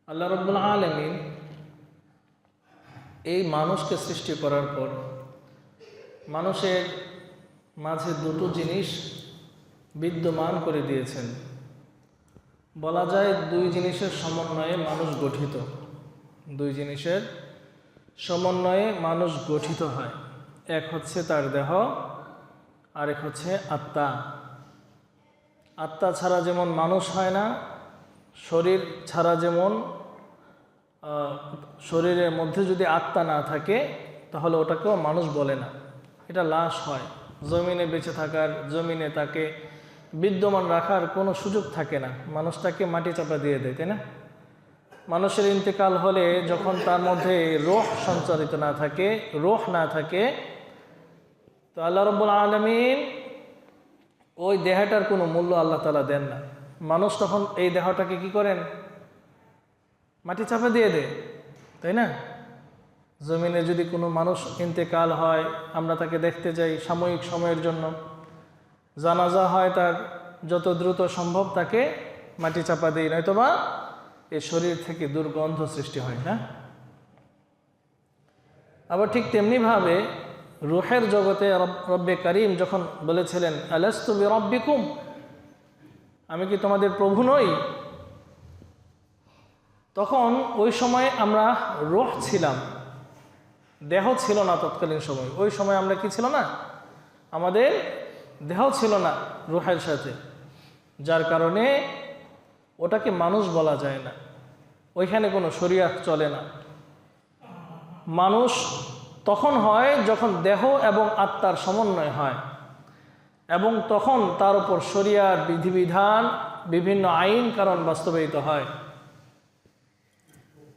আল্লাহ রাব্বুল আলামিন এই মানুষকে সৃষ্টি করার পর মানুষের মাঝে দুটো জিনিস বিদ্যমান করে দিয়েছেন। বলা যায় দুই জিনিসের সমন্বয়ে মানুষ গঠিত। দুই জিনিসের সমন্বয়ে মানুষ গঠিত হয়। এক হচ্ছে তার দেহ, আর এক হচ্ছে আত্মা। আত্মা ছাড়া যেমন মানুষ হয় না, শরীর ছাড়া যেমন শরীরের মধ্যে যদি আত্মা না থাকে তাহলে ওটাকেও মানুষ বলে না, এটা লাশ হয়। জমিনে বেঁচে থাকার, জমিনে তাকে বিদ্যমান রাখার কোনো সুযোগ থাকে না, মানুষটাকে মাটি চাপা দিয়ে দেয়, তাই না? মানুষের ইন্তেকাল হলে যখন তার মধ্যে রূহ সঞ্চারিত না থাকে, রূহ না থাকে, তো আল্লাহ রাব্বুল আলামিন ওই দেহটার কোনো মূল্য আল্লাহ তাআলা দেন না। মানুষ তখন এই দেহটাকে কি করেন? মাটি চাপা দিয়ে দেয়, তাই না? জমিনে যদি কোনো মানুষ ইন্তেকাল হয়, আমরা তাকে দেখতে যাই সাময়িক সময়ের জন্য, জানাজা হয়, তার যত দ্রুত সম্ভব তাকে মাটি চাপা দিই, নয়তোবা এই শরীর থেকে দুর্গন্ধ সৃষ্টি হয় না। আবার ঠিক তেমনিভাবে রূহের জগতে রব্বে কারিম যখন বলেছিলেন আলাস্তু বিরাব্বিকুম, আমি কি তোমাদের প্রভু নই, তখন ওই সময় আমরা রূহ ছিলাম, দেহ ছিল না তৎকালীন সময়। ওই সময় আমরা কি ছিল না? আমাদের দেহ ছিল না রূহের সাথে, যার কারণে ওটাকে মানুষ বলা যায় না। ওইখানে কোনো শরিয়াত চলে না। মানুষ তখন হয় যখন দেহ এবং আত্মার সমন্বয় হয়, এবং তখন তার উপর শরিয়ার বিধিবিধান, বিভিন্ন আইন কারণ বাস্তবায়িত হয়।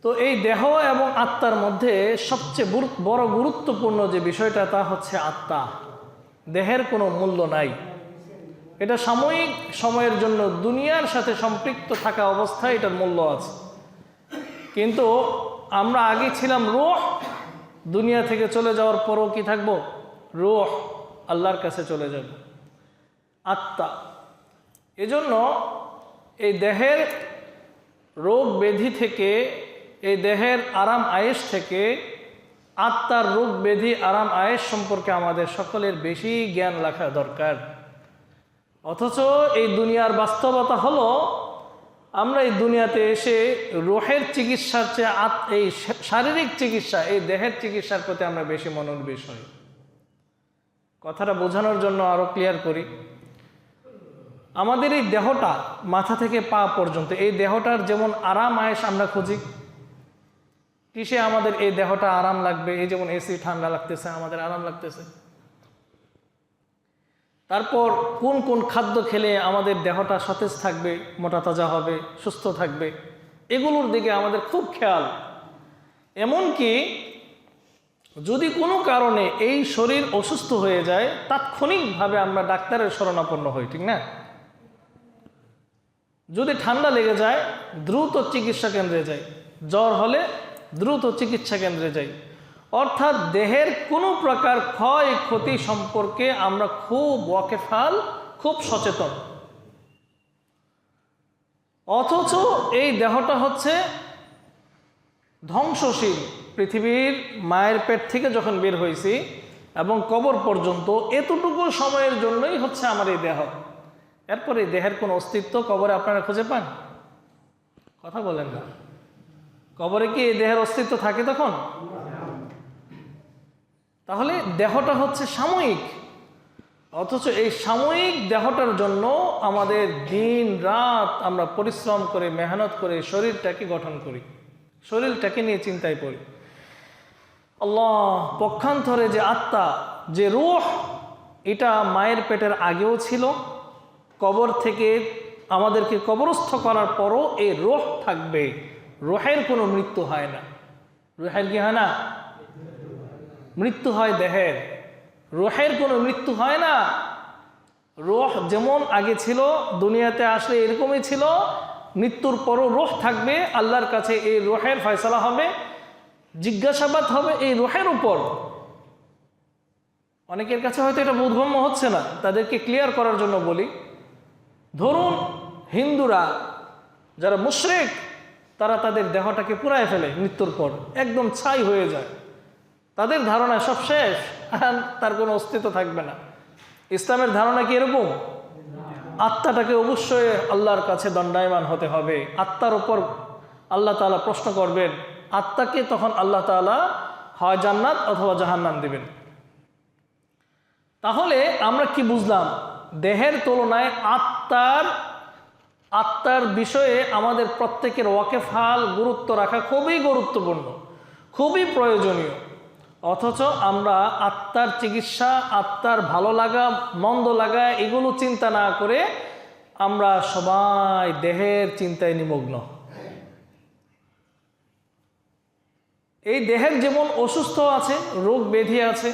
তো এই দেহ এবং আত্মার মধ্যে সবচেয়ে বড় গুরুত্বপূর্ণ যে বিষয়টা, তা হচ্ছে আত্মা। দেহের কোনো মূল্য নাই, এটা সাময়িক সময়ের জন্য দুনিয়ার সাথে সম্পৃক্ত থাকা অবস্থায় এটার মূল্য আছে। কিন্তু আমরা আগে ছিলাম রূহ, দুনিয়া থেকে চলে যাওয়ার পরও কি থাকবো? রূহ, আল্লাহর কাছে চলে যাব। আত্মা, এজন্য এই দেহের রোগ ব্যাধি থেকে, এই দেহের আরাম আয়েশ থেকে আত্মার রোগ ব্যাধি আরাম আয়েশ সম্পর্কে আমাদের সকলের বেশি জ্ঞান রাখা দরকার। অথচ এই দুনিয়ার বাস্তবতা হলো, আমরা এই দুনিয়াতে এসে রূহের চিকিৎসার চেয়ে এই শারীরিক চিকিৎসা, এই দেহের চিকিৎসার প্রতি আমরা বেশি মনোনিবেশ হই। কথাটা বোঝানোর জন্য আরো ক্লিয়ার করি। আমাদের এই দেহটা মাথা থেকে পা পর্যন্ত, এই দেহটার যেমন আরাম আয়েশ আমরা খুঁজি, কিসে আমাদের এই দেহটা আরাম লাগবে? এই যেমন এসি ঠান্ডা লাগতেছে, আমাদের আরাম লাগতেছে। তারপর কোন কোন খাদ্য খেলে আমাদের দেহটা সতেজ থাকবে, মোটা তাজা হবে, সুস্থ থাকবে, এগুলোর দিকে আমাদের খুব খেয়াল। এমনকি যদি কোনো কারণে এই শরীর অসুস্থ হয়ে যায়, তাৎক্ষণিকভাবে আমরা ডাক্তারের শরণাপন্ন হই, ঠিক না? যদি ঠান্ডা লেগে যায়, দ্রুত চিকিৎসা কেন্দ্রে যাই, জ্বর হলে দ্রুত চিকিৎসা কেন্দ্রে যাই। অর্থাৎ দেহের কোনো প্রকার ক্ষয় ক্ষতি সম্পর্কে আমরা খুব ওয়াকিফাল, খুব সচেতন। অথচ এই দেহটা হচ্ছে ধ্বংসশীল। পৃথিবীর মায়ের পেট থেকে যখন বের হয়েছি এবং কবর পর্যন্ত এতটুকু সময়ের জন্যই হচ্ছে আমার এই দেহ। এরপরে এই দেহের কোনো অস্তিত্ব কবরে আপনারা খুঁজে পান? কথা বলেন না। কবরে কি এই দেহের অস্তিত্ব থাকে তখন? তাহলে দেহটা হচ্ছে সাময়িক। অথচ এই সাময়িক দেহটার জন্য আমাদের দিন রাত আমরা পরিশ্রম করে, মেহনত করে শরীরটাকে গঠন করি, শরীরটাকে নিয়ে চিন্তায় পড়ি। আল্লাহ পক্ষান্তরে যে আত্মা, যে রূহ, এটা মায়ের পেটের আগেও ছিল, কবর থেকে আমাদেরকে কবরস্থ করার পরও এই রূহ থাকবে। রূহের কোনো মৃত্যু হয় না। রূহের কি হয় না? মৃত্যু হয় দেহের, রূহের কোনো মৃত্যু হয় না। রূহ যেমন আগে ছিল, দুনিয়াতে আসলে এরকমই ছিল, মৃত্যুর পরও রূহ থাকবে। আল্লাহর কাছে এই রূহের ফয়সালা হবে, জিজ্ঞাসাবাদ হবে এই রূহের উপর। অনেকের কাছে হয়তো এটা বোধগম্য হচ্ছে না, তাদেরকে ক্লিয়ার করার জন্য বলি। ধরুন হিন্দুরা যারা মুশরিক, তারা তাদের দেহটাকে পুড়ায় ফেলে মৃত্যুর পর, একদম ছাই হয়ে যায়। তাদের ধারণা সব শেষ, আর তার কোনো অস্তিত্ব থাকবে না। ইসলামের ধারণা কি এরকম? আত্মাটাকে অবশ্যই আল্লাহর কাছে দণ্ডায়মান হতে হবে। আত্মার উপর আল্লাহ তাআলা প্রশ্ন করবেন। আত্মাকে তখন আল্লাহ তাআলা হয় জান্নাত অথবা জাহান্নাম দিবেন। তাহলে আমরা কি বুঝলাম? দেহের তুলনায় আত্মার বিষয়ে আমাদের প্রত্যেকের ওয়াকেফাল গুরুত্ব রাখা খুবই গুরুত্বপূর্ণ, খুবই প্রয়োজনীয়। অথচ আমরা আত্মার চিকিৎসা, আত্মার ভালো লাগা মন্দ লাগা এগুলো চিন্তা না করে আমরা সবাই দেহের চিন্তায় নিমগ্ন। এই দেহের যেমন অসুস্থ আছে, রোগ ব্যাধি আছে,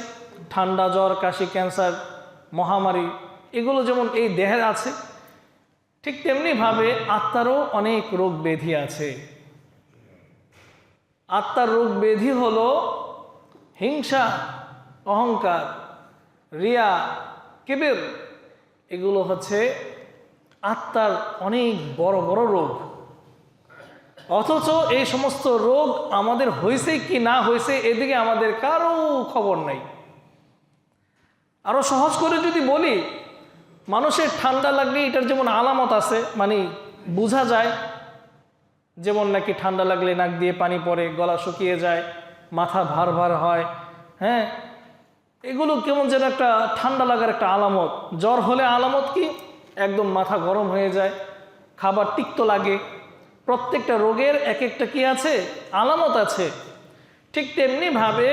ঠান্ডা, জ্বর, কাশি, ক্যান্সার, মহামারী, এগুলো যেমন এই দেহের আছে, ঠিক তেমনিভাবে আত্মারও অনেক রোগ ব্যাধি আছে। আত্মার রোগ ব্যাধি হলো হিংসা, অহংকার, রিয়া, কিবির। এগুলো হচ্ছে আত্মার অনেক বড় বড় রোগ। অথচ এই সমস্ত রোগ আমাদের হয়েছে কি না হয়েছে এদিকে আমাদের কারো খবর নাই। আরো সহজ করে যদি বলি, মানুষের ঠান্ডা লাগলে এটার যেমন আলামত আছে, মানে বোঝা যায়, যেমন নাকি ঠান্ডা লাগলে নাক দিয়ে পানি পড়ে, গলা শুকিয়ে যায়, মাথা ভার ভার হয়, হ্যাঁ, এগুলো কেমন যেন একটা ঠান্ডা লাগার একটা আলামত। জ্বর হলে আলামত কি? একদম মাথা গরম হয়ে যায়, খাবার তিক্ত লাগে। প্রত্যেকটা রোগের এক একটা কি আছে? আলামত আছে। ঠিক তেমনিভাবে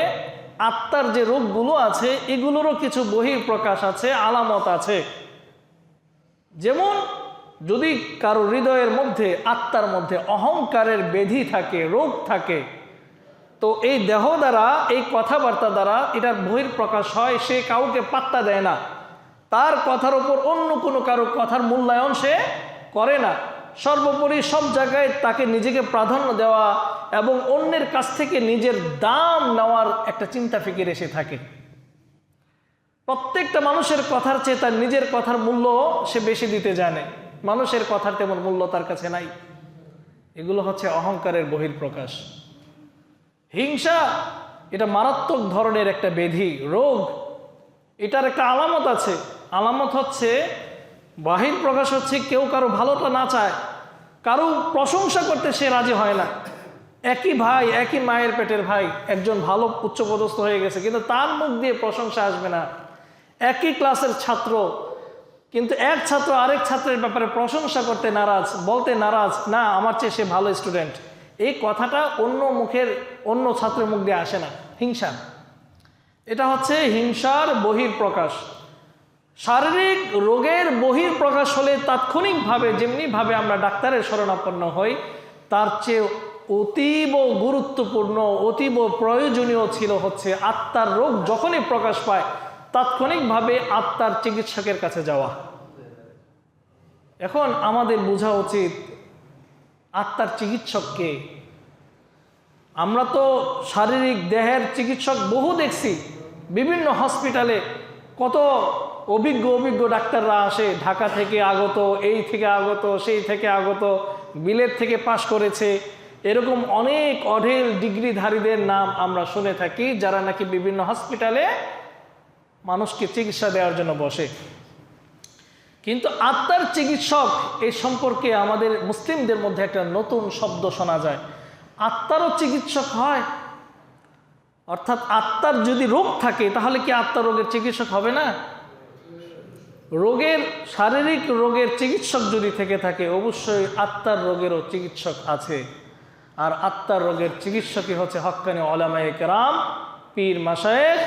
আত্মার যে রোগগুলো আছে এগুলোরও কিছু বহিঃপ্রকাশ আছে, আলামত আছে। যেমন যদি কারো হৃদয়ের মধ্যে, আত্মার মধ্যে অহংকারের ব্যাধি থাকে, রোগ থাকে, তো এই দেহ দ্বারা, এই কথাবার্তা দ্বারা এটার বহিঃপ্রকাশ হয়। সে কাউকে পাত্তা দেয় না, তার কথার উপর অন্য কোনো কারো কথার মূল্যায়ন সে করে না। সর্বোপরি সব জায়গায় তাকে নিজেকে প্রাধান্য দেওয়া এবং অন্যের কাছ থেকে নিজের দাম নেওয়ার একটা চিন্তা ফিকির এসে থাকে। প্রত্যেকটা মানুষের কথার চেয়ে তার নিজের কথার মূল্য সে বেশি দিতে জানে। মানুষের কথার তেমন মূল্য তার কাছে নাই। এগুলো হচ্ছে অহংকারের বহিঃপ্রকাশ। হিংসা, এটা মারাত্মক ধরনের একটা ব্যাধি, রোগ। এটার একটা আলামত আছে। আলামত হচ্ছে, বাহির প্রকাশ হচ্ছে কেউ কারো ভালোটা না চায়, কারো প্রশংসা করতে সে রাজি হয় না। একই ভাই, একই মায়ের পেটের ভাই, একজন ভালো উচ্চপদস্থ হয়ে গেছে, কিন্তু তার মুখ দিয়ে প্রশংসা আসবে না। একই ক্লাসের ছাত্র, কিন্তু এক ছাত্র আরেক ছাত্রের ব্যাপারে প্রশংসা করতে নারাজ, বলতে নারাজ, না আমার চেয়ে সে ভালো স্টুডেন্ট। এই কথাটা অন্য ছাত্রের মুখ দিয়ে আসে না। হিংসা, এটা হচ্ছে হিংসার বহিঃপ্রকাশ। শারীরিক রোগের বহিঃপ্রকাশ হলে তাৎক্ষণিকভাবে যেমনিভাবে আমরা ডাক্তারের শরণাপন্ন হই, তার চেয়ে অতীব গুরুত্বপূর্ণ, অতীব প্রয়োজনীয় ছিল হচ্ছে আত্মার রোগ যখনই প্রকাশ পায় তাৎক্ষণিকভাবে আত্মার চিকিৎসকের কাছে যাওয়া। এখন আমাদের বোঝা উচিত আত্মার চিকিৎসককে। আমরা তো শারীরিক দেহের চিকিৎসক বহু দেখছি, বিভিন্ন হসপিটালে কত অভিজ্ঞ ডাক্তাররা আসে, ঢাকা থেকে আগত, এই থেকে আগত, সেই থেকে আগত, বিলেত থেকে পাশ করেছে, এরকম অনেক অঢেল ডিগ্রিধারীদের নাম আমরা শুনে থাকি, যারা নাকি বিভিন্ন হসপিটালে মানুষকে চিকিৎসা দেওয়ার জন্য বসে। কিন্তু আত্মার চিকিৎসক এই সম্পর্কে আমাদের মুসলিমদের মধ্যে একটা নতুন শব্দ শোনা যায়, আত্মারও চিকিৎসক হয়। অর্থাৎ আত্মার যদি রোগ থাকে তাহলে কি আত্মার রোগের চিকিৎসক হবে না? শারীরিক রোগের চিকিৎসক যদি থেকে থাকে, অবশ্যই আত্মার রোগেরও চিকিৎসক আছে। আর আত্মার রোগের চিকিৎসকই হচ্ছে হক্কানি উলামায়ে কেরাম, পীর মাশায়েখ,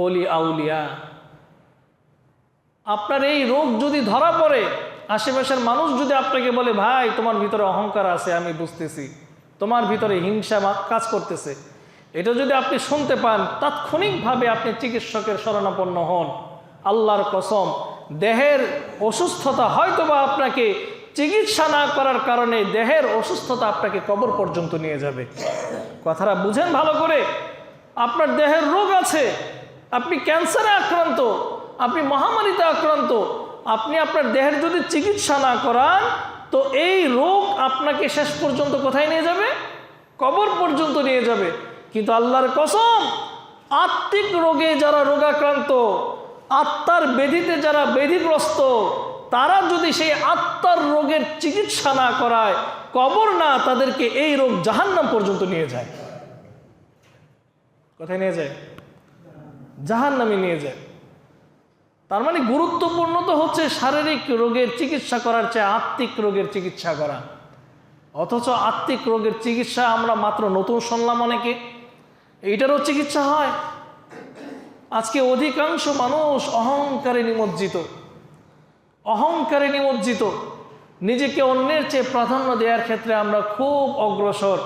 ওলি আউলিয়া। আপনার এই রোগ যদি ধরা পড়ে, আশেপাশের মানুষ যদি আপনাকে বলে, ভাই তোমার ভিতরে অহংকার আছে, আমি বুঝতেছি, তোমার ভিতরে হিংসা কাজ করতেছে, এটা যদি আপনি শুনতে পান, তাৎক্ষণিকভাবে আপনি চিকিৎসকের শরণাপন্ন হন। আল্লাহর কসম, দেহের অসুস্থতা হয়তোবা আপনাকে চিকিৎসা না করার কারণে দেহের অসুস্থতা আপনাকে কবর পর্যন্ত নিয়ে যাবে। কথাটা বুঝেন ভালো করে। আপনার দেহের রোগ আছে, আপনি ক্যান্সারে আক্রান্ত, আপনি মহামারীতে আক্রান্ত, আপনি আপনার দেহের যদি চিকিৎসা না করান, তো এই রোগ আপনাকে শেষ পর্যন্ত কোথায় নিয়ে যাবে? কবর পর্যন্ত নিয়ে যাবে। কিন্তু আল্লাহর কসম, আত্মিক রোগে যারা রোগাক্রান্ত, আত্মার ব্যাধিতে যারা ব্যাধিগ্রস্ত, তারা যদি সেই আত্মার রোগের চিকিৎসা না করায়, কবর না তাদেরকে এই রোগ জাহান্নাম পর্যন্ত নিয়ে যায়। কোথায় নিয়ে যায়? জাহান্নামে নিয়ে যায়। তার মানে গুরুত্বপূর্ণ তো হচ্ছে শারীরিক রোগের চিকিৎসা করার চেয়ে আত্মিক রোগের চিকিৎসা করা। অথচ আত্মিক রোগের চিকিৎসা আমরা মাত্র নতুন শুনলাম অনেকে। এইটারও চিকিৎসা হয়। আজকে অধিকাংশ মানুষ অহংকারে নিমজ্জিত, অহংকারে নিমজ্জিত। নিজেকে অন্যের চেয়ে প্রাধান্য দেওয়ার ক্ষেত্রে আমরা খুব অগ্রসর।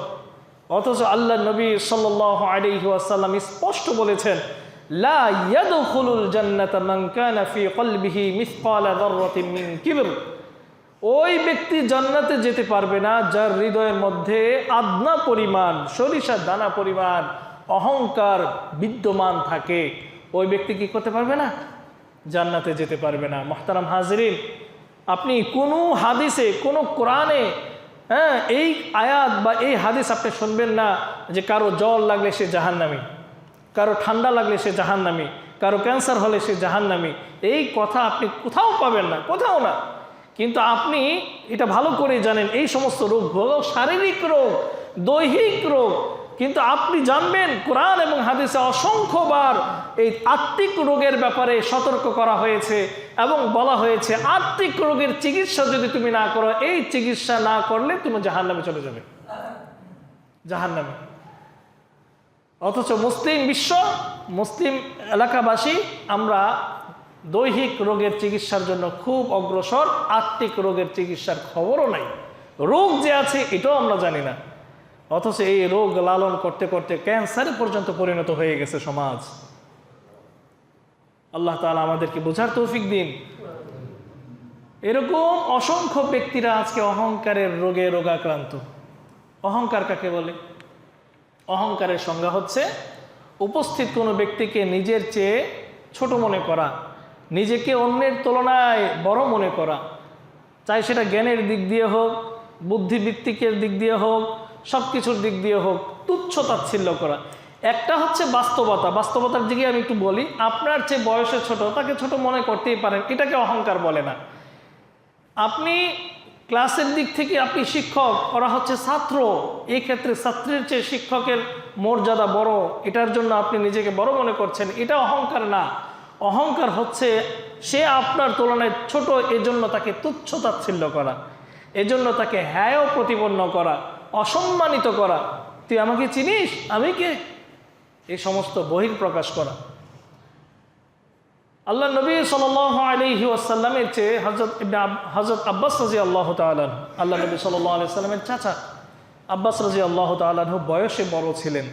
অথচ আল্লাহ নবী সাল্লাল্লাহু আলাইহি ওয়াসাল্লাম স্পষ্ট বলেছেন, লা ইয়াদখুলুল জান্নাতা মান কানা ফি কলবিহি মিসকালা যাররাতিন মিন কিবর। ওই ব্যক্তি জান্নাতে যেতে পারবে না যার হৃদয়ের মধ্যে আদনা পরিমাণ, সরিষা দানা পরিমাণ অহংকার বিদ্যমান থাকে। ওই ব্যক্তি কি করতে পারবে না? জান্নাতে যেতে পারবে না। মুহতারাম হাজিরিন, আপনি কোনো হাদিসে, কোনো কোরআনে এই আয়াত বা এই হাদিস আপনি শুনবেন না যে কারো জ্বর লাগলে সে জাহান্নামী, কারো ঠান্ডা লাগলে সে জাহান্নামী, কারো ক্যান্সার হলে সে জাহান্নামী। এই কথা আপনি কোথাও পাবেন না, কোথাও না। কিন্তু আপনি এটা ভালো করে জানেন এই সমস্ত রোগ হলো শারীরিক রোগ, দৈহিক রোগ। কিন্তু আপনি জানবেন কোরআন এবং হাদিসে অসংখ্যবার এই আত্মিক রোগের ব্যাপারে সতর্ক করা হয়েছে এবং বলা হয়েছে আত্মিক রোগের চিকিৎসা যদি তুমি না করো, এই চিকিৎসা না করলে তুমি জাহান্নামে চলে যাবে, জাহান্নামে। অথচ মুসলিম বিশ্ব, মুসলিম এলাকাবাসী আমরা দৈহিক রোগের চিকিৎসার জন্য খুব অগ্রসর, আত্মিক রোগের চিকিৎসার খবরও নাই। রোগ যে আছে এটাও আমরা জানি না। অথচ এই রোগ লালন করতে করতে ক্যান্সারে পর্যন্ত পরিণত হয়ে গেছে সমাজ। আল্লাহ তাআলা আমাদেরকে বোঝার তৌফিক দিন। এরকম অসংখ্য ব্যক্তিরা আজকে অহংকারের রোগে রোগাক্রান্ত। অহংকার কাকে বলে? অহংকারের সংজ্ঞা হচ্ছে উপস্থিত কোনো ব্যক্তিকে নিজের চেয়ে ছোট মনে করা, নিজেকে অন্যের তুলনায় বড় মনে করা, চাই সেটা জ্ঞানের দিক দিয়ে হোক, বুদ্ধিবৃত্তিকের দিক দিয়ে হোক, সব কিছুর দিক দিয়ে হোক, তুচ্ছ তাচ্ছিল্য করা। একটা হচ্ছে বাস্তবতা, বাস্তবতার দিকে আমি একটু বলি। আপনার চেয়ে বয়সে ছোট, তাকে ছোট মনে করতেই পারেন, এটাকে অহংকার বলে না। আপনি ক্লাসের দিক থেকে আপনি শিক্ষক, ওরা হচ্ছে ছাত্র, এই ক্ষেত্রে ছাত্রের চেয়ে শিক্ষকের মর্যাদা বড়, এটার জন্য আপনি নিজেকে বড় মনে করছেন, এটা অহংকার না। অহংকার হচ্ছে সে আপনার তুলনায় ছোট, এজন্য তাকে তুচ্ছ তাচ্ছিল্য করা, এজন্য তাকে হেয় প্রতিপন্ন করা, অসম্মানিত করা। তুই আমাকে চিনিস, আমি কে? এই সমস্ত বহিঃপ্রকাশ করা। আল্লাহ নবী সাল্লাল্লাহু আলাইহি ওয়াসাল্লামের চেয়ে হযরত আব্বাস রাদিয়াল্লাহু তাআলা, আল্লাহ নবী সাল্লাল্লাহু আলাইহি ওয়াসাল্লামের চাচা আব্বাস রাদিয়াল্লাহু তাআলা বয়সে বড় ছিলেন।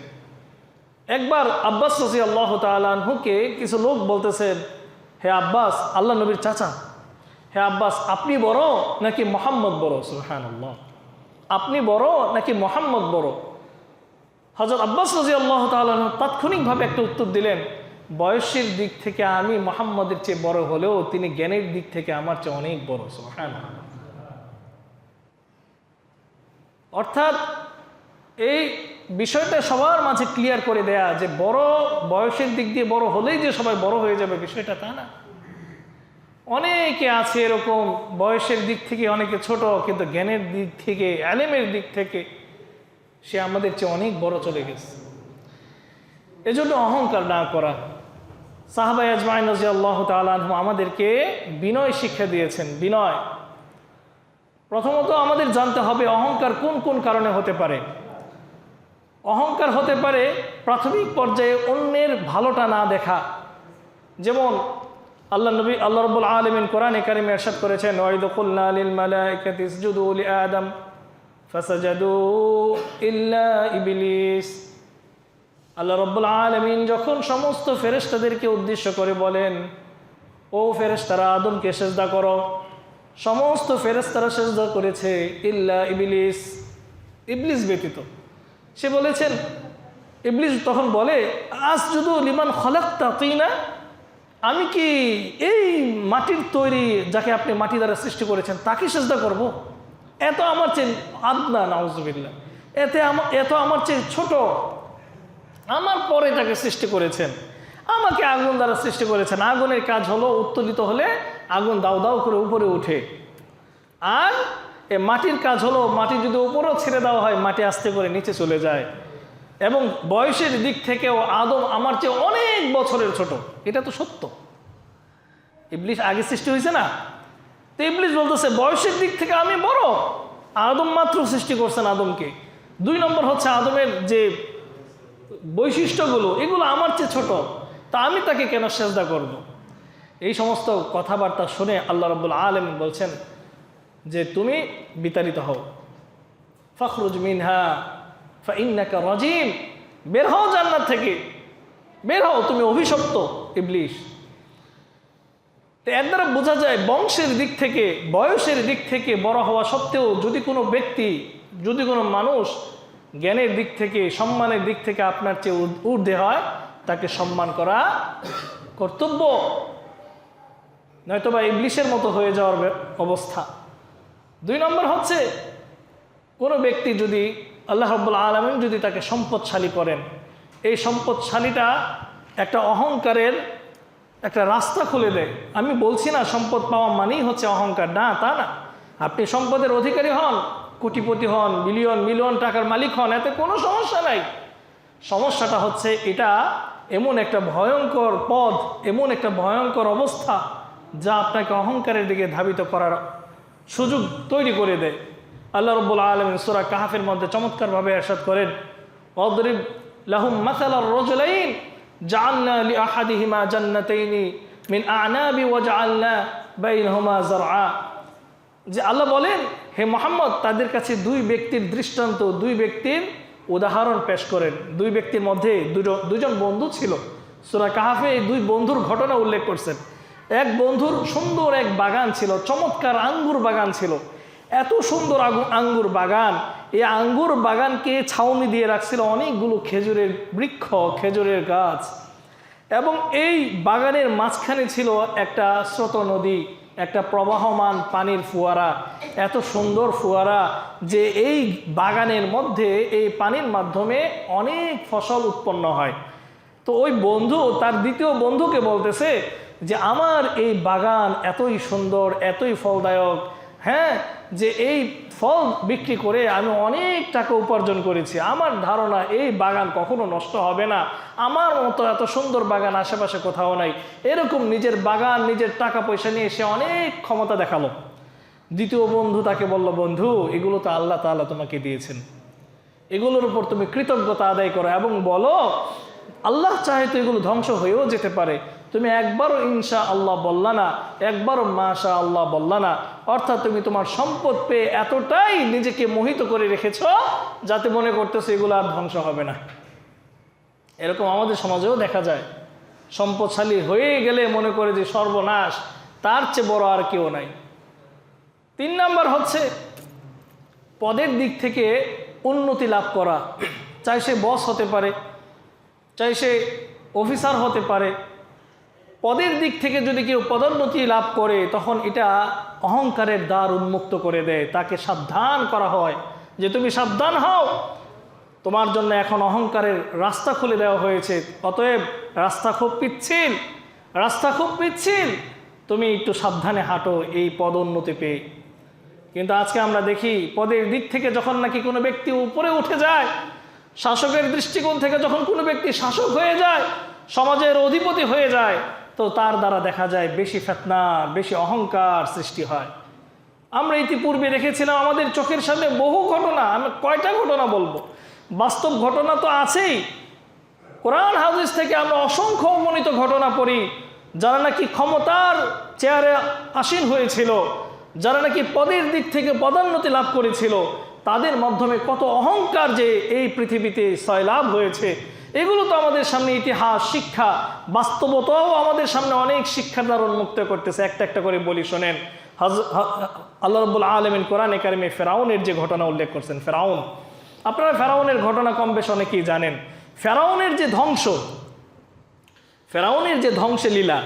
একবার আব্বাস রাদিয়াল্লাহু তাআলা কে কিছু লোক বলতেছেন, হে আব্বাস, আল্লাহ নবীর চাচা, হে আব্বাস, আপনি বড় নাকি মুহাম্মদ বড়? সুবহানাল্লাহ, আপনি বড় নাকি মুহাম্মদ বড়? হযরত আব্বাস রাদিয়াল্লাহু তাআলা তাৎক্ষণিকভাবে একটা উত্তর দিলেন, বয়সের দিক থেকে আমি মুহাম্মদের চেয়ে বড় হলেও তিনি জ্ঞানের দিক থেকে আমার চেয়ে অনেক বড়। সুবহানাল্লাহ। অর্থাৎ এই বিষয়টা সবার মাঝে ক্লিয়ার করে দেয়া যে বড় বয়সের দিক দিয়ে বড় হলেই যে সবাই বড় হয়ে যাবে, বিষয়টা তা না। অনেকে আছে এরকম বয়সের দিক থেকে অনেকে ছোট, কিন্তু জ্ঞানের দিক থেকে, ইলমের দিক থেকে সে আমাদের চেয়ে অনেক বড় চলে গেছে। এজন্য অহংকার না করা। সাহাবা আজমাইন রাদিয়াল্লাহু তাআলা আনহুম আমাদেরকে বিনয় শিক্ষা দিয়েছেন। বিনয়, প্রথমত আমাদের জানতে হবে অহংকার কোন কোন কারণে হতে পারে। অহংকার হতে পারে প্রাথমিক পর্যায়ে অন্যের ভালোটা না দেখা। যেমন আল্লাহ রাব্বুল আলামিন কোরআনে কারিমে ইরশাদ করেছেন, ওয়াইদ কুলনা লিল মালাইকাতি ইসজুদু লিআদম ফাসাজাদু ইল্লা ইবলিস। আল্লাহ রাব্বুল আলামিন যখন সমস্ত ফেরেশতাদেরকে উদ্দেশ্য করে বলেন, ও ফেরেশতারা আদমকে সিজদা করো, সমস্ত ফেরেশতারা সিজদা করেছে ইল্লা ইবলিস, ইবলিস ব্যতীত। সে বলেছেন, ইবলিস তখন বলে, আসজুদু লিমান খলাকতা তিনা, আমি কি এই মাটির তৈরি যাকে আপনি মাটি দ্বারা সৃষ্টি করেছেন তাকে সিজদা করব? এত আমার চেয়ে আদনা, নাউজুবিল্লাহ, এত আমার চেয়ে ছোট, আমার পরে তাকে সৃষ্টি করেছেন, আমাকে আগুন দ্বারা সৃষ্টি করেছেন। আগুনের কাজ হলো উত্তোলিত হলে আগুন দাউ দাউ করে উপরে উঠে, আর এ মাটির কাজ হলো মাটি যদি উপরেও ছেড়ে দেওয়া হয় মাটি আস্তে করে নিচে চলে যায়। এবং বয়সের দিক থেকেও আদম আমার চেয়ে অনেক বছরের ছোট, এটা তো সত্য। ইবলিস আগে সৃষ্টি হয়েছে না, তো ইবলিস বলতেছে বয়সের দিক থেকে আমি বড়, আদম মাত্র সৃষ্টি করছেন আদমকে। 2 নম্বর হচ্ছে আদমের যে বৈশিষ্ট্যগুলো এগুলো আমার চেয়ে ছোট, তা আমি তাকে কেন সেজদা করব? এই সমস্ত কথাবার্তা শুনে আল্লাহ রাব্বুল আলামিন বলছেন যে তুমি বিতাড়িত হও, ফখরুজ মিনহা ফাইন্নাকা রাজিম, বের হও জান্নাত থেকে, বের হও, তুমি অভিশপ্ত ইবলিস। তো এর দ্বারা বোঝা যায় বংশের দিক থেকে, বয়সের দিক থেকে বড় হওয়া সত্ত্বেও যদি কোনো ব্যক্তি, যদি কোনো মানুষ জ্ঞানের দিক থেকে, সম্মানের দিক থেকে আপনার চেয়ে ঊর্ধ্বে হয়, তাকে সম্মান করা কর্তব্য, নয়তোবা ইবলিসের মতো হয়ে যাওয়ার অবস্থা। 2 নম্বর হচ্ছে কোনো ব্যক্তি যদি আল্লাহ রাব্বুল আলামিন যদি তাকে সম্পদশালী করেন, এই সম্পদশালীটা একটা অহংকারের একটা রাস্তা খুলে দেয়। আমি বলছি না সম্পদ পাওয়া মানেই হচ্ছে অহংকার, না, তা না। আপনি সম্পদের অধিকারী হন, কোটিপতি হন, মিলিয়ন মিলিয়ন টাকার মালিক হন, এতে কোনো সমস্যা নাই। সমস্যাটা হচ্ছে এটা এমন একটা ভয়ঙ্কর পদ, এমন একটা ভয়ঙ্কর অবস্থা যা আপনাকে অহংকারের দিকে ধাবিত করার সুযোগ তৈরি করে দেয়। আল্লাহ রাব্বুল আলামিন সূরা কাহফের মধ্যে চমৎকারভাবে ইরশাদ করেন, ওয়াদরিব লাহুম মাসালার রাজুলাইন জাআলনা লিআহাদিহিমা জান্নাতাইনি মিন আ'নাবি ওয়া জাআলনা বাইনাহুমা যারআ। যে আল্লাহ বলেন, হে মুহাম্মদ, তাদের কাছে 2 ব্যক্তির দৃষ্টান্ত, 2 ব্যক্তির উদাহরণ পেশ করেন। 2 ব্যক্তির মধ্যে দুজন বন্ধু ছিল। সূরা কাহফে এই 2 বন্ধুর ঘটনা উল্লেখ করছেন। এক বন্ধুর সুন্দর এক বাগান ছিল, চমৎকার আঙ্গুর বাগান ছিল, এত সুন্দর আঙ্গুর বাগান, এই আঙ্গুর বাগানকে ছাউনি দিয়ে রাখছিল অনেকগুলো খেজুরের বৃক্ষ, খেজুরের গাছ, এবং এই বাগানের মাঝখানে ছিল একটা স্রোত নদী, একটা প্রবাহমান পানির ফোয়ারা, এত সুন্দর ফোয়ারা যে এই বাগানের মধ্যে এই পানির মাধ্যমে অনেক ফসল উৎপন্ন হয়। তো ওই বন্ধু তার দ্বিতীয় বন্ধুকে বলতেছে যে আমার এই বাগান এতই সুন্দর, এতই ফলদায়ক, হ্যাঁ, যে এই ফল বিক্রি করে আমি অনেক টাকা উপার্জন করেছি, আমার ধারণা এই বাগান কখনো নষ্ট হবে না, আমার মতো এত সুন্দর বাগান আশেপাশে কোথাও নাই। এরকম নিজের বাগান, নিজের টাকা পয়সা নিয়ে সে অনেক ক্ষমতা দেখালো। দ্বিতীয় বন্ধু তাকে বলল, বন্ধু, এগুলো তো আল্লাহ তাআলা তোমাকে দিয়েছেন, এগুলোর উপর তুমি কৃতজ্ঞতা আদায় করো এবং বলো আল্লাহ চাহে তো এগুলো ধ্বংস হয়েও যেতে পারে। তুমি একবারও ইনশা আল্লাহ বললা না, একবারও মাশা আল্লাহ বললা না, অর্থাৎ তুমি তোমার সম্পদ পেয়ে এতটাই নিজেকে মোহিত করে রেখেছ যাতে মনে করতেছো এগুলো আর ধ্বংস হবে না। এরকম আমাদের সমাজেও দেখা যায়, সম্পদশালী হয়ে গেলে মনে করে যে সর্বনাশ, তার চেয়ে বড় আর কেউ নাই। 3 নাম্বার হচ্ছে পদের দিক থেকে উন্নতি লাভ করা, চাই সে বস হতে পারে, চাই সে অফিসার হতে পারে। পদের দিক থেকে যদি কেউ পদোন্নতি লাভ করে তখন এটা অহংকারের দ্বার উন্মুক্ত করে দেয়, তাকে সাবধান করা হয় যে তুমি সাবধান হও, তোমার জন্য এখন অহংকারের রাস্তা খুলে দেওয়া হয়েছে, অতএব রাস্তা খুব পিচ্ছিল, রাস্তা খুব পিচ্ছিল, তুমি একটু সাবধানে হাঁটো এই পদোন্নতি পেয়ে। কিন্তু আজকে আমরা দেখি পদের দিক থেকে যখন নাকি কোনো ব্যক্তি উপরে উঠে যায়, শাসকের দৃষ্টিকোণ থেকে যখন কোনো ব্যক্তি শাসক হয়ে যায়, সমাজের অধিপতি হয়ে যায়, তো তার দ্বারা দেখা যায় বেশি ফিতনা, বেশি অহংকার সৃষ্টি হয়। আমরা ইতিপূর্বে দেখেছিলাম আমাদের চোখের সামনে বহু ঘটনা, আমি কয়টা ঘটনা বলবো, বাস্তব ঘটনা তো আছেই। কোরআন হাদিস থেকে আমরা অসংখ্য অগণিত ঘটনা পড়ি, যারা নাকি ক্ষমতার চেয়ারে আসীন হয়েছিল, যারা নাকি পদের দিক থেকে পদোন্নতি লাভ করেছিল, তাদের মাধ্যমে কত অহংকার যে এই পৃথিবীতে সয়লাভ হয়েছে, এগুলো তো আমাদের সামনে ইতিহাস, শিক্ষা, বাস্তবতাও আমাদের সামনে অনেক শিক্ষার দ্বার উন্মুক্ত করতেছে। একটা একটা করে বলি শোনেন। আল্লাহ রাব্বুল আলামিন কোরআনে কারিমে ফেরাউনের যে ঘটনা উল্লেখ করছেন, ফেরাউন, আপনারা ফেরাউনের ঘটনা কম বেশ অনেকেই জানেন। ফেরাউনের যে ধ্বংসে লীলা,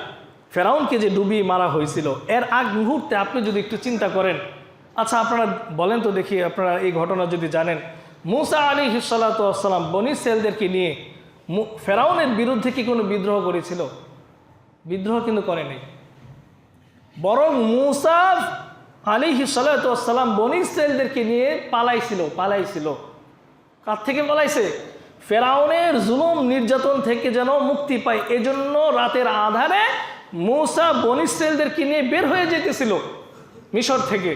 ফেরাউনকে যে ডুবিয়ে মারা হয়েছিল, এর আগ মুহূর্তে আপনি যদি একটু চিন্তা করেন, আচ্ছা আপনারা বলেন তো দেখি, আপনারা এই ঘটনা যদি জানেন, মুসা আলাইহিস সালাতু ওয়াস সালাম বনী ইসরাঈলদেরকে নিয়ে ফেরাউনের বিরুদ্ধে কি কোনো বিদ্রোহ করেছিল? বিদ্রোহ কিন্তু করে নাই। বরং মুসা আলাইহিস সালাতু ওয়াস সালাম বনী ইসরাঈলদেরকে নিয়ে পালাইছিল। কার থেকে পালাইছে? ফেরাউনের জুলুম নির্যাতন থেকে যেন মুক্তি পায়, এজন্য রাতের আধারে মুসা বনী ইসরাঈলদেরকে নিয়ে বের হয়ে যেতেছিল মিশর থেকে।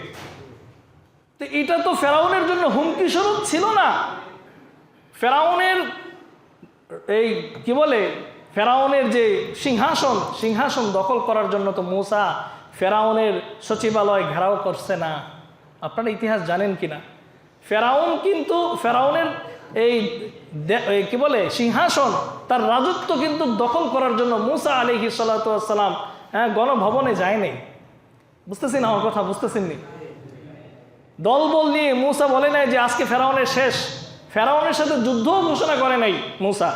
তো এটা তো ফেরাউনের জন্য হুমকি স্বরূপ ছিল না? ফেরাউনের এই কি বলে, ফেরাউনের যে সিংহাসন দখল করার জন্য তো মুসা ফেরাউনের সচিবালয় ঘেরাও করছে না। আপনারা ইতিহাস জানেন কিনা? ফেরাউন কিন্তু ফেরাউনের এই কি বলে সিংহাসন, তার রাজত্ব কিন্তু দখল করার জন্য মুসা আলাইহিস সালাতু ওয়াস সালাম গণভবনে যায় নাই। বুঝতেছেন আমার কথা? বুঝতেছেন নি? দলবল নিয়ে মুসা বলে নাই যে আজকে ফেরাউনের শেষ। ফেরাউনের সাথে যুদ্ধ ঘোষণা করে নাই মুসা,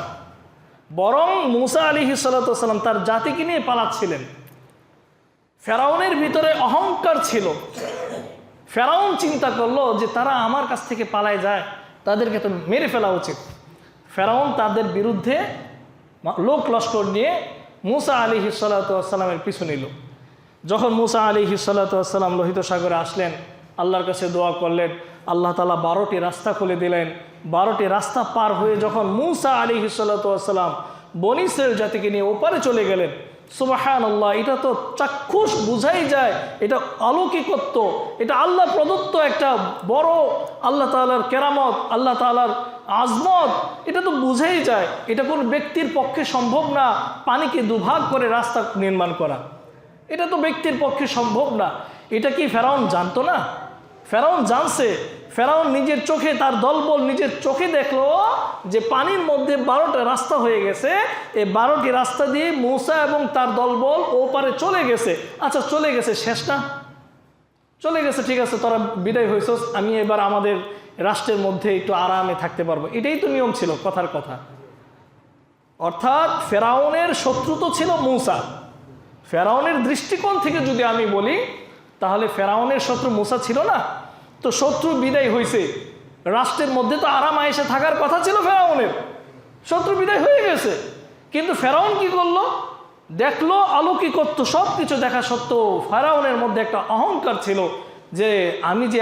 বরং মুসা আলাইহিস সালাতু ওয়াস সালাম তার জাতিকে নিয়ে পালাচ্ছিলেন। ফেরাউনের ভিতরে অহংকার ছিল। ফেরাউন চিন্তা করলো যে তারা আমার কাছ থেকে পালায় যায়, তাদেরকে তো মেরে ফেলা উচিত। ফেরাউন তাদের বিরুদ্ধে লোক লস্কর নিয়ে মুসা আলাইহিস সালাতু ওয়াস সালামের পিছু নিল। যখন মুসা আলাইহিস সালাতু ওয়াস সালাম লোহিত সাগরে আসলেন, আল্লাহর কাছে দোয়া করলেন, আল্লাহ তাআলা 12টি রাস্তা খুলে দিলেন। 12টি রাস্তা পার হয়ে যখন মুসা আলাইহিস সালাতু ওয়াস সালাম বনী ইসরাঈল জাতিকে নিয়ে ওপারে চলে গেলেন, সুবহানাল্লাহ, এটা তো চাক্ষুষ বুঝাই যায় এটা অলৌকিকত্ব, এটা আল্লাহ প্রদত্ত একটা বড় আল্লাহ তাআলার কেরামত, আল্লাহ তাআলার আজমত। এটা তো বুঝাই যায় এটা কোনো ব্যক্তির পক্ষে সম্ভব না পানিকে দুভাগ করে রাস্তা নির্মাণ করা। এটা তো ব্যক্তির পক্ষে সম্ভব না। এটা কি ফেরাউন জানতো না? ফেরাউন জানছে। ফেরাউন নিজের চোখে, তার দলবল নিজের চোখে দেখলো যে পানির মধ্যে 12টা রাস্তা হয়ে গেছে। এই 12টি রাস্তা দিয়ে মুসা এবং তার দলবল ওপারে চলে গেছে। আচ্ছা চলে গেছে, শেষ না? চলে গেছে, ঠিক আছে, তোরা বিদায় হয়েছ, আমি এবার আমাদের রাষ্ট্রের মধ্যে একটু আরামে থাকতে পারবো। এটাই তো নিয়ম ছিল, কথার কথা। অর্থাৎ ফেরাউনের শত্রু তো ছিল মুসা। ফেরাউনের দৃষ্টিকোণ থেকে যদি আমি বলি, তাহলে ফেরাউনের শত্রু মুসা ছিল না? তো শত্রু বিদায় হয়েছে, রাষ্ট্রের মধ্যে তো আরাম আয়েশে থাকার কথা ছিল ফেরাউনের। শত্রু বিদায় হয়ে গেছে, কিন্তু ফেরাউন কি করলো? দেখলো অলৌকিকত্ব, সব কিছু দেখা সত্ত্বেও ফেরাউনের মধ্যে একটা অহংকার ছিল যে আমি যে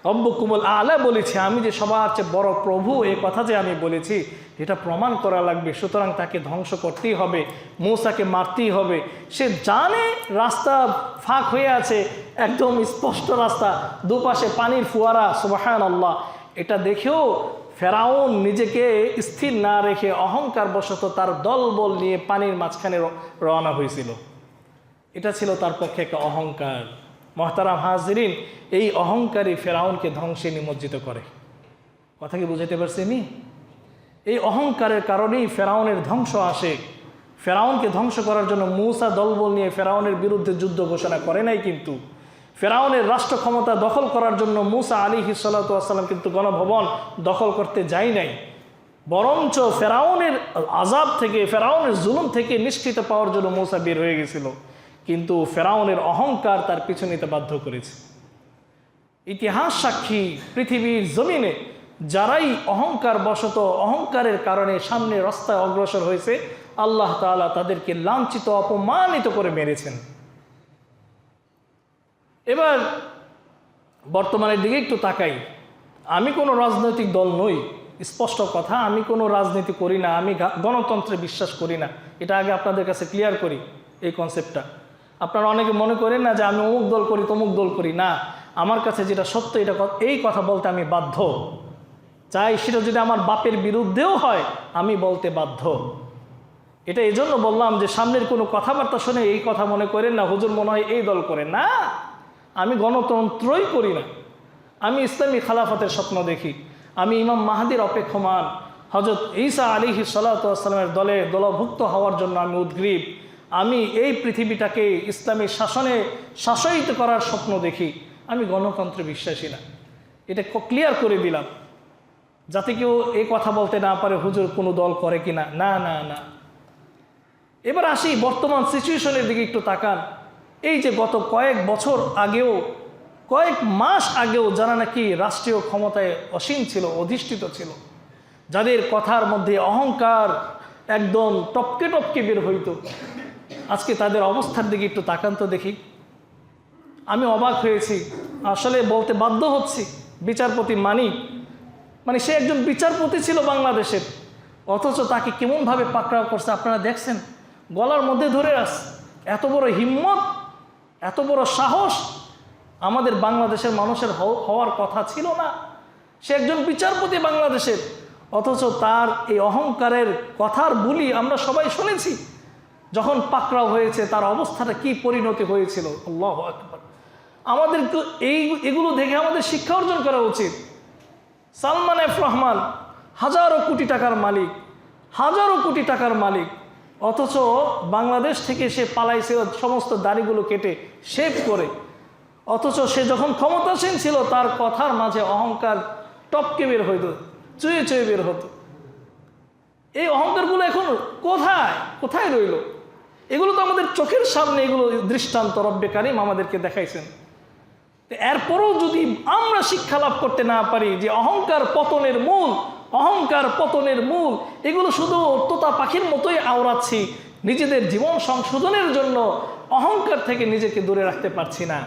রব্বুকুমুল আলা বলেছি, আমি যে সবার চেয়ে বড় প্রভু, এই কথা যে আমি বলেছি এটা প্রমাণ করা লাগবে, সুতরাং তাকে ধ্বংস করতেই হবে, মূসাকে মারতেই হবে। সে জানে রাস্তা ফাঁক হয়ে আছে, একদম স্পষ্ট রাস্তা, দুপাশে পানির ফুয়ারা, সুবহানাল্লাহ। এটা দেখেও ফেরাউন নিজেকে স্থির না রেখে অহংকার বশত তার দলবল নিয়ে পানির মাঝখানে রওনা হয়েছিল। এটা ছিল তার পক্ষে একটা অহংকার। মুহতারাম হাজিরিন, এই অহংকারী ফেরাউনকে ধ্বংসে নিমজ্জিত করে। কথা কি বুঝাইতে পারছি নি? এই অহংকারের কারণেই ফেরাউনের ধ্বংস আসে। ফেরাউনকে ধ্বংস করার জন্য মূসা দলবল নিয়ে ফেরাউনের বিরুদ্ধে যুদ্ধ ঘোষণা করে নাই, কিন্তু ফেরাউনের রাষ্ট্র ক্ষমতা দখল করার জন্য মূসা আলাইহিস সালাতু ওয়াস সালাম কিন্তু গণভবন দখল করতে যায় নাই, বরঞ্চ ফেরাউনের আযাব থেকে, ফেরাউনের জুলুম থেকে নিষ্কৃত পাওয়ার জন্য মূসা বের হয়ে গেছিল। কিন্তু ফেরাউনের অহংকার তার পিছু নিতে বাধ্য করেছে। ইতিহাস সাক্ষী, পৃথিবীর জমিনে যারাই অহংকার বশত, অহংকারের কারণে সামনে রাস্তায় অগ্রসর হয়েছে, আল্লাহ তাআলা তাদেরকে লাঞ্ছিত, অপমানিত করে মেরেছেন। এবার বর্তমানের দিকে একটু তাকাই। আমি কোনো রাজনৈতিক দল নই, স্পষ্ট কথা, আমি কোনো রাজনীতি করি না, আমি গণতন্ত্রে বিশ্বাস করি না। এটা আগে আপনাদের কাছে ক্লিয়ার করি, এই কনসেপ্টটা। আপনারা অনেকে মনে করেন না যে আমি অমুক দল করি, তমুক দল করি। না, আমার কাছে যেটা সত্য, এটা এই কথা বলতে আমি বাধ্য। চাই সেটা যদি আমার বাপের বিরুদ্ধেও হয়, আমি বলতে বাধ্য। এটা এই জন্য বললাম যে সামনের কোনো কথাবার্তা শুনে এই কথা মনে করেন না হুজুর মনে হয় এই দল করেন। না, আমি গণতন্ত্রই করি না, আমি ইসলামী খেলাফতের স্বপ্ন দেখি। আমি ইমাম মাহদির অপেক্ষমান হযরত ঈসা আলাইহিস সালাতু ওয়াস সালামের দলভুক্ত হওয়ার জন্য আমি উদ্গ্রীব। আমি এই পৃথিবীটাকে ইসলামী শাসনে শাসিত করার স্বপ্ন দেখি। আমি গণতন্ত্রে বিশ্বাসী না, এটা ক্লিয়ার করে দিলাম, যাতে কেউ এই কথা বলতে না পারে হুজুর কোনো দল করে কিনা। না না না। এবার আসি বর্তমান সিচুয়েশনের দিকে একটু তাকান। এই যে গত কয়েক বছর আগেও কয়েক মাস আগেও যারা নাকি রাষ্ট্রীয় ক্ষমতায় অসীম ছিল, অধিষ্ঠিত ছিল, যাদের কথার মধ্যে অহংকার একদম টপকে টপকে বের হইতো, আজকে তাদের অবস্থার দিকে একটু তাকান তো দেখি। আমি অবাক হয়েছি, আসলে বলতে বাধ্য হচ্ছি। বিচারপতি মানিক, মানে সে একজন বিচারপতি ছিল বাংলাদেশের, অথচ তাকে কেমনভাবে পাকড়াও করছে আপনারা দেখছেন, গলার মধ্যে ধরে আসছে। এত বড় হিম্মত, এত বড় সাহস আমাদের বাংলাদেশের মানুষের হওয়ার কথা ছিল না। সে একজন বিচারপতি বাংলাদেশের, অথচ তার এই অহংকারের কথার বুলি আমরা সবাই শুনেছি। যখন পাকড়াও হয়েছে তার অবস্থাটা কি পরিণতি হয়েছিল, আল্লাহু আকবার। আমাদের এগুলো দেখে আমাদের শিক্ষা অর্জন করা উচিত। সালমান এফ রহমান হাজারো কোটি টাকার মালিক, হাজারো কোটি টাকার মালিক, অথচ বাংলাদেশ থেকে সে পালাইছিল সমস্ত দাড়িগুলো কেটে শেভ করে। অথচ সে যখন ক্ষমতাসীন ছিল তার কথার মাঝে অহংকার টপকে বের হইত, চুয়ে চুয়ে বের হতো। এই অহংকারগুলো এখন কোথায় কোথায় রইল? এগুলো তো আমাদের চোখের সামনে, এগুলো দৃষ্টান্ত রব্বে কারিম আমাদেরকে দেখাইছেন। এরপরও যদি আমরা শিক্ষা লাভ করতে না পারি যে অহংকার পতনের মূল, অহংকার পতনের মূল, এগুলো শুধু তোতা পাখির মতোই আওড়াচ্ছি, নিজেদের জীবন সংশোধনের জন্য অহংকার থেকে নিজেকে দূরে রাখতে পারছি না।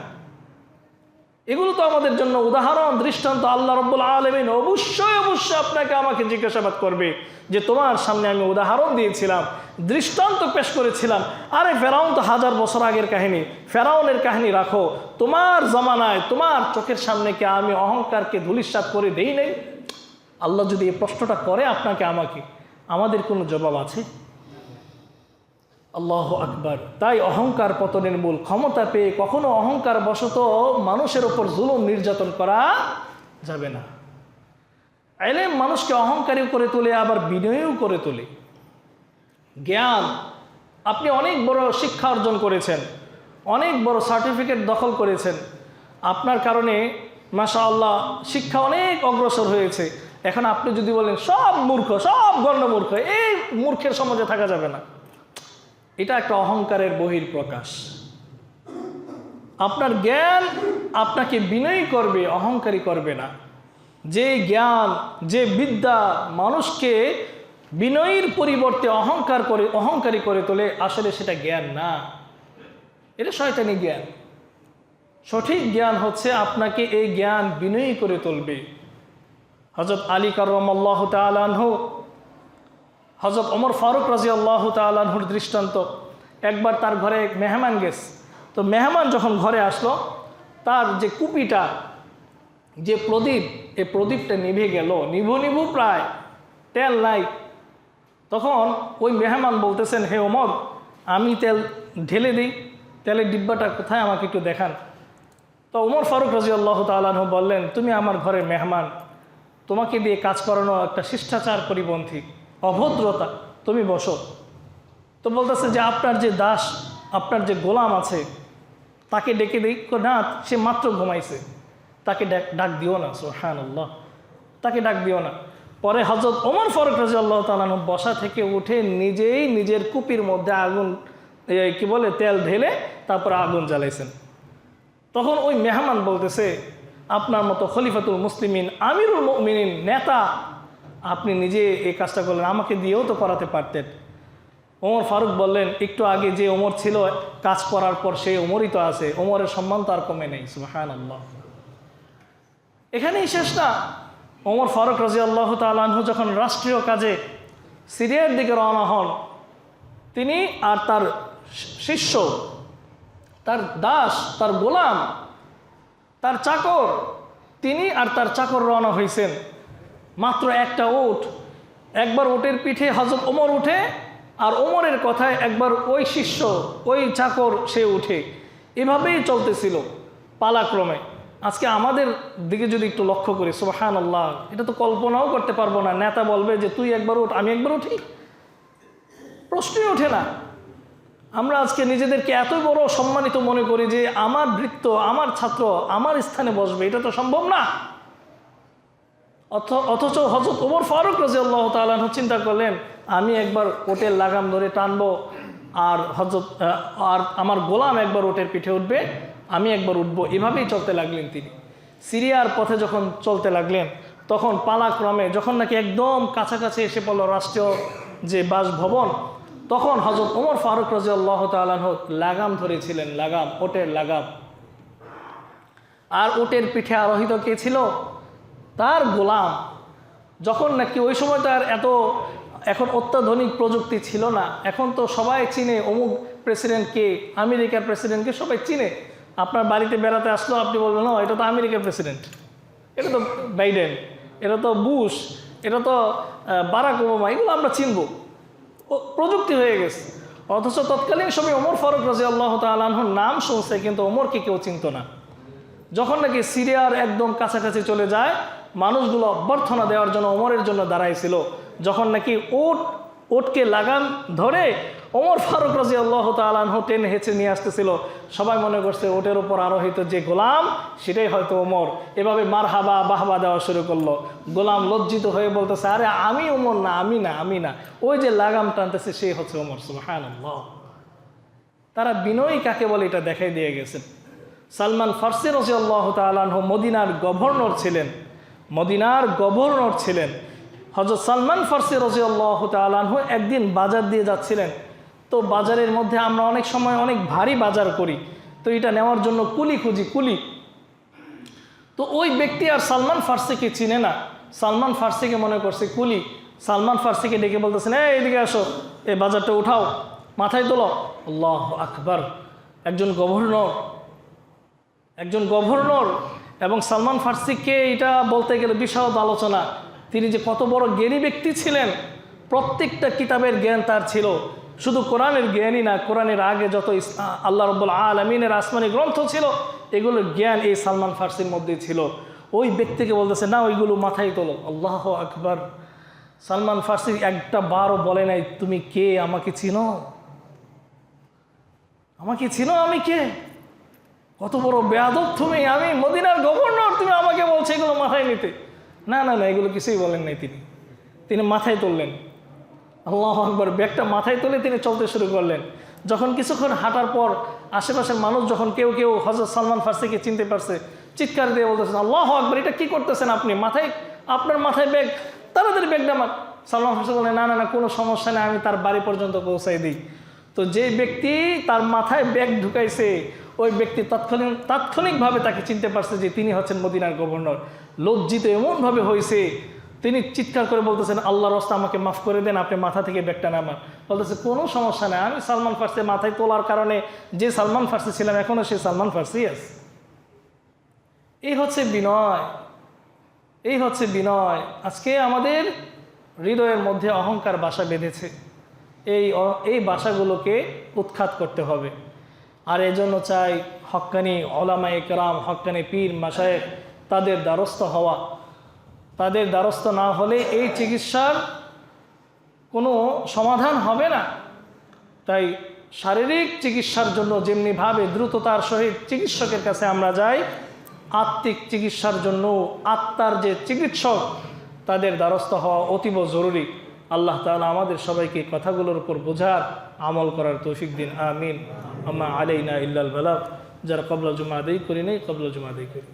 এগুলো তো আমাদের জন্য উদাহরণ, দৃষ্টান্ত। আল্লাহ রাব্বুল আলামিন অবশ্যই অবশ্যই আপনাকে আমাকে জিজ্ঞাসাবাদ করবে যে তোমার সামনে আমি উদাহরণ দিয়েছিলাম, দৃষ্টান্ত পেশ করেছিলাম। আরে ফেরাউন তো 1000 বছর আগের কাহিনী, ফেরাউনের কাহিনী রাখো, তোমার জামানায় তোমার চোখের সামনে কি আমি অহংকারকে ধূলিসাৎ করে দেই নাই? আল্লাহ যদি এই প্রশ্নটা করে আপনাকে আমাকে, আমাদের কোনো জবাব আছে? আল্লাহু আকবার। তাই অহংকার পতনের মূল। ক্ষমতা পেয়ে কখনো অহংকার বশত মানুষের ওপর জুলুম নির্যাতন করা যাবে না। ইলম মানুষকে অহংকারী করে তোলে, আবার বিনয়ীও করে তোলে। জ্ঞান, আপনি অনেক বড় শিক্ষা অর্জন করেছেন, অনেক বড় সার্টিফিকেট দখল করেছেন, আপনার কারণে মাশাআল্লাহ শিক্ষা অনেক অগ্রসর হয়েছে। এখন আপনি যদি বলেন সব মূর্খ, সব গণ্যমূর্খ, এই মূর্খের সমাজে থাকা যাবে না, এটা একটা অহংকারের বহিঃপ্রকাশ। আপনার জ্ঞান আপনাকে বিনয়ী করবে, অহংকারী করবে না। যে জ্ঞান, যে বিদ্যা মানুষকে বিনয়ীর পরিবর্তে অহংকারী করে তোলে, আসলে সেটা জ্ঞান না, এটা শয়তানি জ্ঞান। সঠিক জ্ঞান হচ্ছে আপনাকে এই জ্ঞান বিনয়ী করে তুলবে। হযরত আলী কাররামাল্লাহু তাআলা আনহু, হযরত ওমর ফারুক রাদিয়াল্লাহু তাআলা আনহুর দৃষ্টান্ত। একবার তার ঘরে এক মেহমান গেছে, তো মেহমান যখন ঘরে আসলো, তার যে কুপিটা, যে প্রদীপ, এই প্রদীপটা নিভে গেল, নিভু প্রায়, তেল নাই। তখন ওই মেহমান বলতেছেন, হে ওমর, আমি তেল ঢেলে দিই, তেলের ডিব্বাটা কোথায় আমাকে একটু দেখান। তো ওমর ফারুক রাদিয়াল্লাহু তাআলা আনহু বললেন, তুমি আমার ঘরের মেহমান, তোমাকে দিয়ে কাজ করানো একটা শিষ্টাচার পরিপন্থী, অভদ্রতা, তুমি বসো। তো বলতেছে যে আপনার যে দাস, আপনার যে গোলাম আছে তাকে ডেকে দিই। না, সে মাত্র ঘুমাইছে, তাকে ডাক দিও না। সুবহানাল্লাহ, তাকে ডাক দিও না। পরে হযরত ওমর ফারুক রাদিয়াল্লাহু তাআলা আনহু বসা থেকে উঠে নিজেই নিজের কুপির মধ্যে আগুন, তেল ঢেলে তারপরে আগুন জ্বালাইছেন। তখন ওই মেহমান বলতেছে, আপনার মতো খলিফাতুল মুসলিমিন, আমিরুল মুমিনিন, নেতা, আপনি নিজে এই কাজটা করলেন, আমাকে দিয়েও তো করাতে পারতেন। ওমর ফারুক বললেন, একটু আগে যে ওমর ছিল, কাজ করার পর সেই ওমরই তো আছে, ওমরের সম্মান তো আর কমে নেই। সুবহানাল্লাহ। এখানেই শেষ না। ওমর ফারুক রাদিয়াল্লাহু তাআলা আনহু যখন রাষ্ট্রীয় কাজে সিরিয়ার দিকে রওনা হন, তিনি আর তার শিষ্য, তার দাস, তার গোলাম, তার চাকর, তিনি আর তার চাকর রওনা হয়েছেন। মাত্র একটা উট, একবার উটের পিঠে হযরত ওমর উঠে, আর ওমরের কথায় একবার ওই শিষ্য, ওই চাকর সে উঠে। এভাবেই চলতেছিল পালাক্রমে। আজকে আমাদের দিকে যদি একটু লক্ষ্য করি, সুবহানাল্লাহ, এটা তো কল্পনাও করতে পারবো না। নেতা বলবে যে তুই একবার উঠ, আমি একবার উঠি, প্রশ্নই ওঠে না। আমরা আজকে নিজেদেরকে এত বড় সম্মানিত মনে করি যে আমার ভৃত্য, আমার ছাত্র আমার স্থানে বসবে, এটা তো সম্ভব না। অথচ হযরত ওমর ফারুক রাদিয়াল্লাহু তাআলা আনহু চিন্তা করলেন, আমি একবার ওটের লাগাম ধরে টানবো, আর আমার গোলাম একবার ওটের পিঠে উঠবে, আমি একবার উঠবো, এভাবেই চলতে লাগলেন তিনি। সিরিয়ার পথে যখন চলতে লাগলেন তখন পালাক্রমে যখন নাকি একদম কাছাকাছি এসে পড়ল রাষ্ট্রীয় যে বাসভবন, তখন হযরত ওমর ফারুক রাদিয়াল্লাহু তাআলা আনহু লাগাম ধরেছিলেন, লাগাম, ওটের লাগাম। আর উটের পিঠে আরোহিত কে ছিল? তার গোলাম। যখন নাকি ওই সময় তো আর এত এখন অত্যাধুনিক প্রযুক্তি ছিল না, এখন তো সবাই চিনে অমুক প্রেসিডেন্টকে, আমেরিকার প্রেসিডেন্টকে সবাই চিনে। আপনার বাড়িতে বেড়াতে আসলো, আপনি বলবেন না এটা তো আমেরিকার প্রেসিডেন্ট, এটা তো বাইডেন, এটা তো বুশ, এটা তো বারাক ওবামা, এগুলো আমরা চিনব, প্রযুক্তি হয়ে গেছে। অথচ তৎকালীন সময় ওমর ফারুক রাদিয়াল্লাহু তাআলা আনহুর নাম শুনছে, কিন্তু ওমরকে কেউ চিনত না। যখন নাকি সিরিয়ার একদম কাছাকাছি চলে যায়, মানুষগুলো অভ্যর্থনা দেওয়ার জন্য ওমরের জন্য দাঁড়াইছিল। যখন নাকি ওটকে লাগাম ধরে ওমর ফারুক রাদিয়াল্লাহু তাআলা আনহু টেনে হেঁচে নিয়ে আসতেছিল, সবাই মনে করছে ওটের উপর আরোহিত যে গোলাম সেটাই হয়তো ওমর। এভাবে মারহাবা বাহবা দেওয়া শুরু করলো। গোলাম লজ্জিত হয়ে বলতেছে, আরে আমি ওমর না, আমি না, আমি না, ওই যে লাগাম টানতেছে সেই হচ্ছে ওমর। সুবহানাল্লাহ। তারা বিনয়ী কাকে বলে এটা দেখাই দিয়ে গেছেন। সালমান ফার্সি রাদিয়াল্লাহু তাআলা আনহু মদিনার গভর্নর ছিলেন, মদিনার গভর্নর ছিলেন। হযরত সালমান ফার্সি রাদিয়াল্লাহু তাআলা আনহু একদিন বাজার দিয়ে যাচ্ছিলেন। তো বাজারের মধ্যে আমরা অনেক সময় অনেক ভারী বাজার করি, তো এটা নেওয়ার জন্য কুলি খুঁজি, কুলি। তো ওই ব্যক্তি আর সালমান ফার্সিকে চিনে না, সালমান ফার্সিকে মনে করছে কুলি। সালমান ফার্সিকে ডেকে বলতেছেন, এইদিকে আসো, এই বাজারটা উঠাও, মাথায় তোলো। আল্লাহু আকবার। একজন গভর্নর, একজন গভর্নর, এবং সালমান ফার্সিকে এটা বলতে গেলে বিশদ আলোচনা। তিনি যে কত বড় জ্ঞানী ব্যক্তি ছিলেন, প্রত্যেকটা কিতাবের জ্ঞান তার ছিল। শুধু কোরআনের জ্ঞানই না, কোরআনের আগে যত আল্লাহ রাব্বুল আলামিনের আসমানি গ্রন্থ ছিল, এগুলোর জ্ঞান এই সালমান ফার্সির মধ্যেই ছিল। ওই ব্যক্তিকে বলতেছে, না ওইগুলো মাথায় তোলো। আল্লাহু আকবার। সালমান ফার্সি একটা বারও বলে নাই, তুমি কে, আমাকে চিনো, আমাকে চিনো, আমি কে, কত বড় বেয়াদব তুমি, আমি মদিনার গভর্নর, তুমি আমাকে বলছো এগুলো মাথায় নিতে। না না না, এগুলো কিছুই বলেন নাই তিনি মাথায় তুললেন। আল্লাহু আকবার। ব্যাগটা মাথায় তুলে তিনি চলতে শুরু করলেন। যখন কিছুক্ষণ হাঁটার পর আশেপাশের মানুষ যখন কেউ কেউ হযরত সালমান ফার্সিকে চিনতে পারছে, চিৎকার দিয়ে বলতেছেন, আল্লাহু আকবার, এটা কি করতেছেন আপনি, মাথায়, আপনার মাথায় ব্যাগ, তাড়াতাড়ি ব্যাগটা আমার। সালমান ফার্সি বলেন, না না না, কোনো সমস্যা নেই, আমি তার বাড়ি পর্যন্ত পৌঁছাই দিই। তো যে ব্যক্তি তার মাথায় ব্যাগ ঢুকাইছে, ওই ব্যক্তি তাৎক্ষণিকভাবে তাকে চিনতে পারছে যে তিনি হচ্ছেন মদিনার গভর্নর। লজ্জিত এমনভাবে হয়েছে, তিনি চিৎকার করে বলতেছেন, আল্লাহর রাস্তা আমাকে মাফ করে দেন, আপনি মাথা থেকে ব্যাগটা নামান। বলতেছে, কোনো সমস্যা নেই, আমি সালমান ফার্সি মাথায় তোলার কারণে যে সালমান ফার্সি ছিলাম এখনও সে সালমান ফার্সি আছে। এই হচ্ছে বিনয়, এই হচ্ছে বিনয়। আজকে আমাদের হৃদয়ের মধ্যে অহংকার বাসা বেঁধেছে, এই বাসাগুলোকে উৎখাত করতে হবে। আর এজন্য চাই হক্কানি ওলামায়ে কেরাম, হক্কানি পীর মাশায়েখ, তাদের দ্বারস্থ হওয়া। তাদের দ্বারস্থ না হলে এই চিকিৎসার কোনো সমাধান হবে না। তাই শারীরিক চিকিৎসার জন্য যেমনিভাবে দ্রুততার সহিত চিকিৎসকের কাছে আমরা যাই, আত্মিক চিকিৎসার জন্য আত্মার যে চিকিৎসক, তাদের দ্বারস্থ হওয়া অতীব জরুরি। আল্লাহ তাআলা আমাদের সবাইকে কথাগুলোর উপর বোঝার, আমল করার তৌফিক দিন। আমিন। আম্মা আলাইনা ইল্লাল বালাগ। যারা কবলা জুমা আদায় করি নাই, কবলা জুমা আদায় করি।